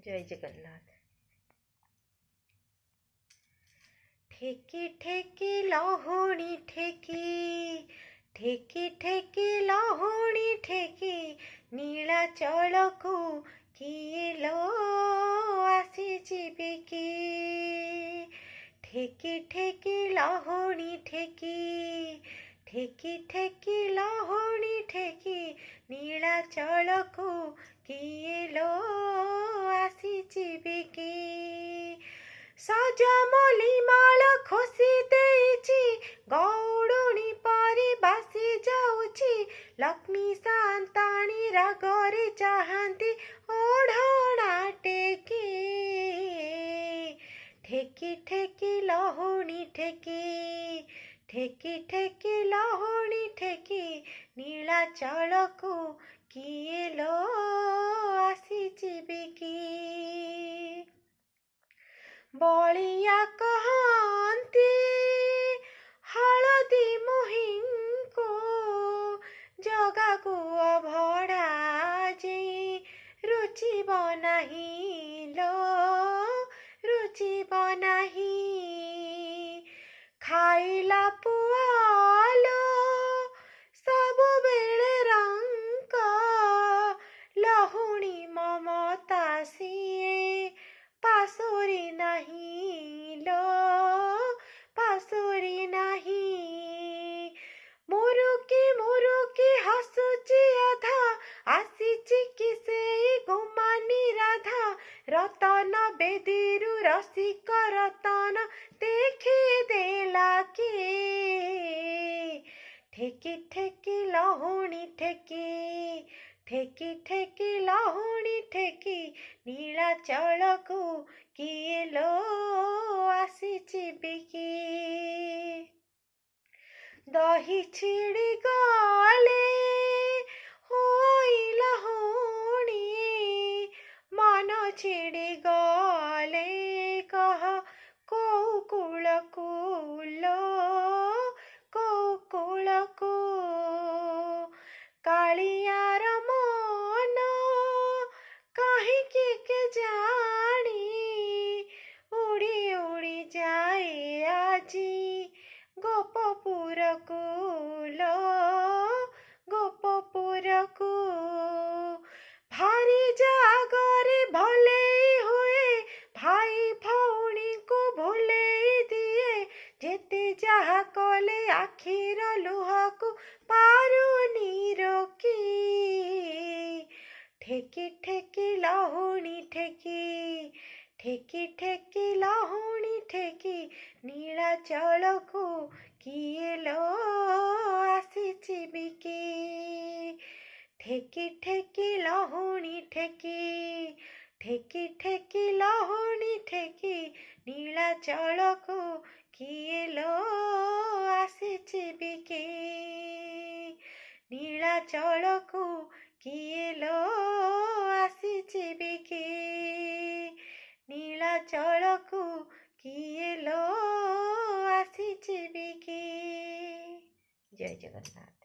जय जगन्नाथ। ठेकी ठेकी लहुणी ठेकी, ठेकी ठेकी लहुणी ठेकी, नीलाचलକୁ किए लो आसीछि बिकी। ठेकी ठेकी लहुणी ठेकी, ठेकी ठेकी लहुणी ठेकी, नीलाचलକୁ किए लो आसीछि बिकी। सजमली माल खोसी देइछि, गौडुणी परि बासी जाउछि, लक्ष्मी सान्ताणी रागरे चाहन्ती ओढणा टेकी। ठेकी ठेकी लहुणी ठेकी, ठेकी ठेकी लहुणी ठेकी, नीलाचलକୁ किए लो आसीछि बिकी। बलिया कहन्ती हलदी मुहिंको, जगाको अभडा जे रुचिब नाही लो, रुचिब नाही। खाइला पुआलो सबुबेले रंक, लहुणी ममता सिए पासोरी नहीं लो, पासोरी नहीं। मुरुकी हसुची अधा, आसीची किसेई गुमानी राधा, रतन बेदीरु रसिक रतन देखी देला के। ठेकी ठेकी लहुणी ठेकी, ठेकी ठेकी लहुणी ठेकी, नीलाचलକୁ किए लो आसीछि बिकी। दही छिड़ी गले होई लहुणी, मन छिड़ी गले कह कोउ कूलକୁ लो, कोउ कूलକୁ। कालियार मन काहिंकी केजाणी, उड़ी उड़ी जाए आजी गोपपुरକୁ लो, गोपपुरକୁ। भारी जागरे भलेई हुए, भाई भौणीको भुलेई दिए, जेते जाहा कले आखिर लुहକୁ पारुनी रोकी। ठेकी ठेकी लहुणी ठेकी, ठेकी ठेकी लहुणी ठेकी, नीलाचलକୁ किए लो आसीछि बिकी। ठेकी ठेकी लहुणी ठेकी, ठेकी ठेकी लहुणी ठेकी, नीलाचलକୁ किए लो आसीछि बिकी। नीलाचलକୁ किए लो आसीछि बिकी। नीलाचलକୁ किए लो आसीछि बिकी। जय जगन्नाथ।